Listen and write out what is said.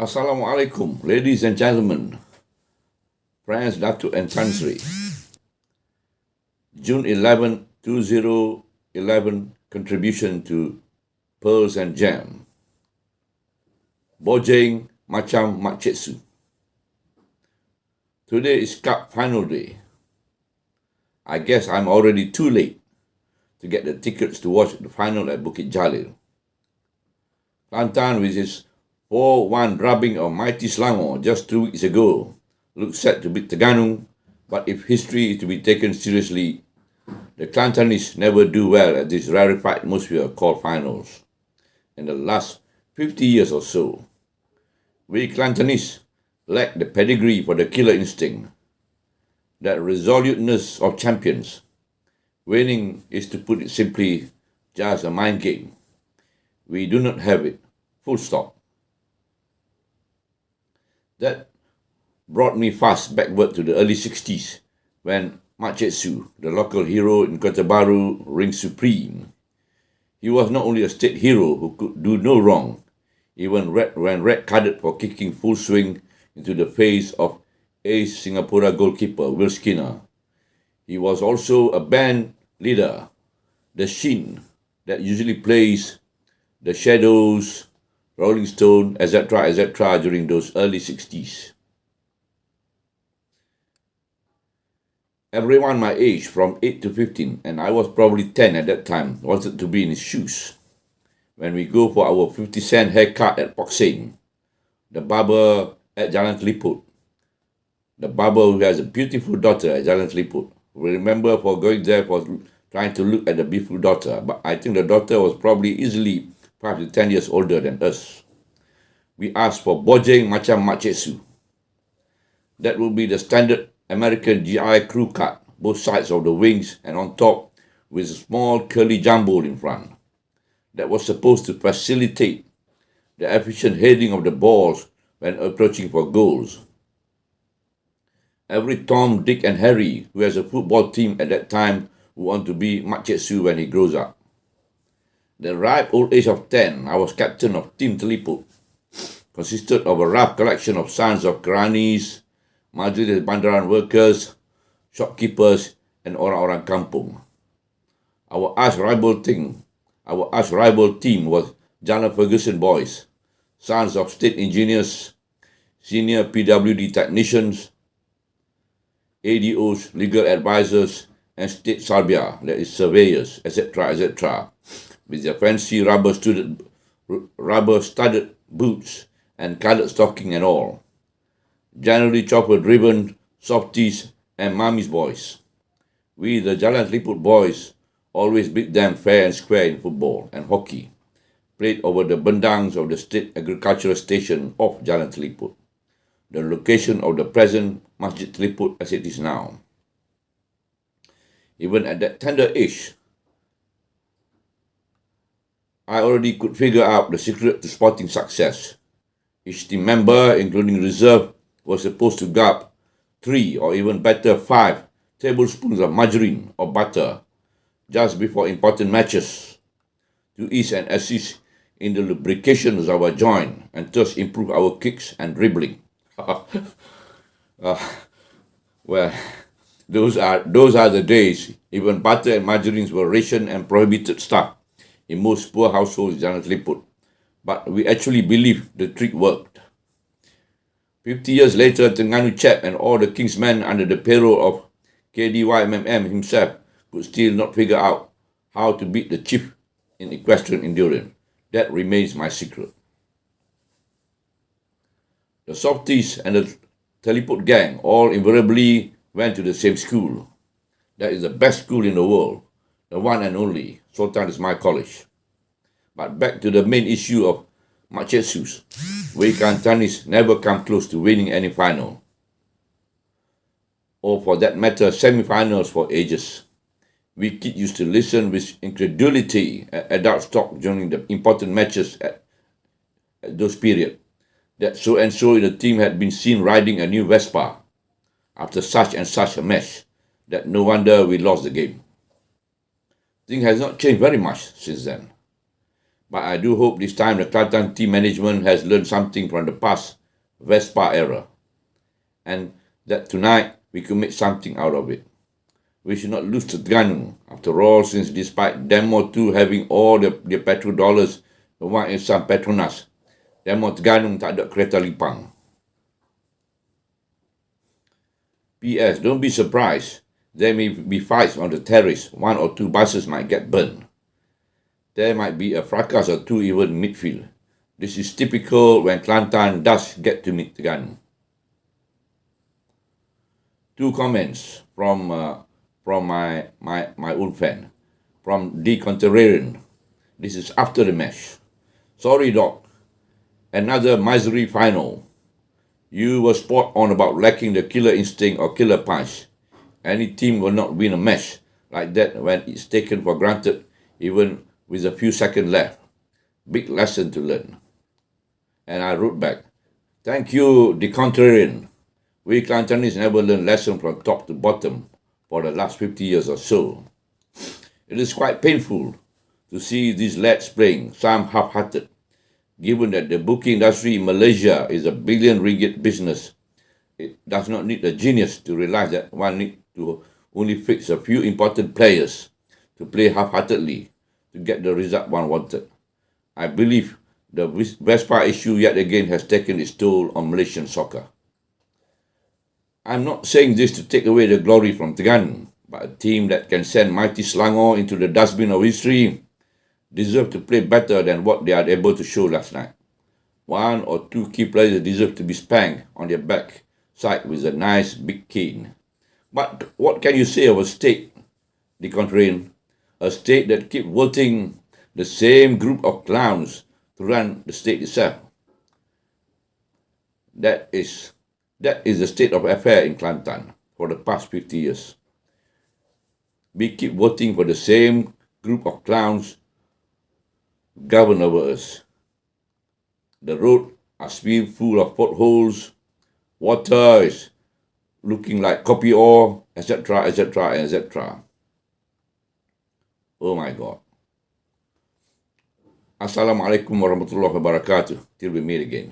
Assalamualaikum, ladies and gentlemen, friends, Datuk and Tan Sri. June 11, 2011 contribution to Pearls and Jam. Bojeng macam makciksu. Today is Cup Final Day. I guess I'm already too late to get the tickets to watch the final at Bukit Jalil. Kelantan, with its 4-1 drubbing of mighty Selangor just 2 weeks ago, looks set to beat Teganung, but if history is to be taken seriously, the Kelantanese never do well at this rarefied atmosphere called finals. In the last 50 years or so, we Kelantanese lack the pedigree for the killer instinct, that resoluteness of champions. Winning is, to put it simply, just a mind game. We do not have it. Full stop. That brought me fast backward to the early 60s when Makcik the local hero in Kota Baru, reigned supreme. He was not only a state hero who could do no wrong, even when red-carded for kicking full swing into the face of ace Singapore goalkeeper Will Skinner. He was also a band leader, the Shin, that usually plays the Shadows, Rolling Stone, etc., during those early 60s. Everyone my age, from 8 to 15, and I was probably 10 at that time, wanted to be in his shoes. When we go for our 50-cent haircut at Bojeng, the barber at Jalan Teliput, the barber who has a beautiful daughter at Jalan Teliput. We remember for going there for trying to look at the beautiful daughter, but I think the daughter was probably easily 5 to 10 years older than us. We asked for Bojeng macam makcik. That would be the standard American GI crew cut, both sides of the wings and on top with a small curly jumbo in front. That was supposed to facilitate the efficient heading of the balls when approaching for goals. Every Tom, Dick and Harry who has a football team at that time would want to be makcik when he grows up. The ripe old age of 10, I was captain of Team Teliput. Consisted of a rough collection of sons of Keranis, Majlis Bandaran workers, shopkeepers, and orang-orang kampung. Our arch-rival team was Jalan Ferguson boys, sons of state engineers, senior PWD technicians, ADOs, legal advisors, and state salvia, that is surveyors, etc., with their fancy rubber-studded boots and coloured stocking and all. Generally chopper-driven softies and mummy's boys. We, the Jalan Teliput boys, always beat them fair and square in football and hockey, played over the bendangs of the State Agricultural Station of Jalan Teliput, the location of the present Masjid Teliput as it is now. Even at that tender age, I already could figure out the secret to sporting success. Each team member, including reserve, was supposed to gulp 3 or even better 5 tablespoons of margarine or butter just before important matches to ease and assist in the lubrication of our joint and thus improve our kicks and dribbling. Well, those are the days. Even butter and margarines were ration and prohibited stuff in most poor households in Jalan Teliput. But we actually believed the trick worked. 50 years later, Terengganu chap and all the king's men under the payroll of KDYMMM himself could still not figure out how to beat the chief in equestrian endurance. That remains my secret. The softies and the Teliput gang all invariably went to the same school. That is the best school in the world, the one and only, Sultan Ismail College. But back to the main issue of makcik. We Kelantanese never come close to winning any final, or for that matter, semi-finals for ages. We kids used to listen with incredulity at adults talk during the important matches at those periods, that so-and-so in the team had been seen riding a new Vespa after such and such a match, that no wonder we lost the game. Things has not changed very much since then. But I do hope this time the Kelantan team management has learned something from the past Vespa era, and that tonight we could make something out of it. We should not lose to Teganung. After all, since despite Demo 2 having all the petrol dollars, the one is some Petronas, Demo Teganung tak ada kereta lipang. P.S. Don't be surprised. There may be fights on the terrace. 1 or 2 buses might get burned. There might be a fracas or 2 even midfield. This is typical when Kelantan does get to meet Teganung. 2 comments from my own fan, from the Contrarian. This is after the match. Sorry, Doc. Another misery final. You were spot on about lacking the killer instinct or killer punch. Any team will not win a match like that when it's taken for granted, even with a few seconds left. Big lesson to learn. And I wrote back, thank you, the Contrarian. We Kelantanese never learn lesson from top to bottom for the last 50 years or so. It is quite painful to see these lads playing, some half-hearted, given that the booking industry in Malaysia is a R1 billion business. It does not need a genius to realize that one needs to only fix a few important players to play half-heartedly to get the result one wanted. I believe the Vespa issue yet again has taken its toll on Malaysian soccer. I'm not saying this to take away the glory from Teganung, but a team that can send mighty Selangor into the dustbin of history deserve to play better than what they are able to show last night. 1 or 2 key players deserve to be spanked on their back side with a nice big cane. But what can you say of a state, the Contrarian, a state that keeps voting the same group of clowns to run the state itself? That is the state of affairs in Kelantan for the past 50 years. We keep voting for the same group of clowns govern over us. The roads are still full of potholes, water is looking like copy ore, etc., etc., etc. Oh my God. Assalamualaikum warahmatullahi wabarakatuh. Till we meet again.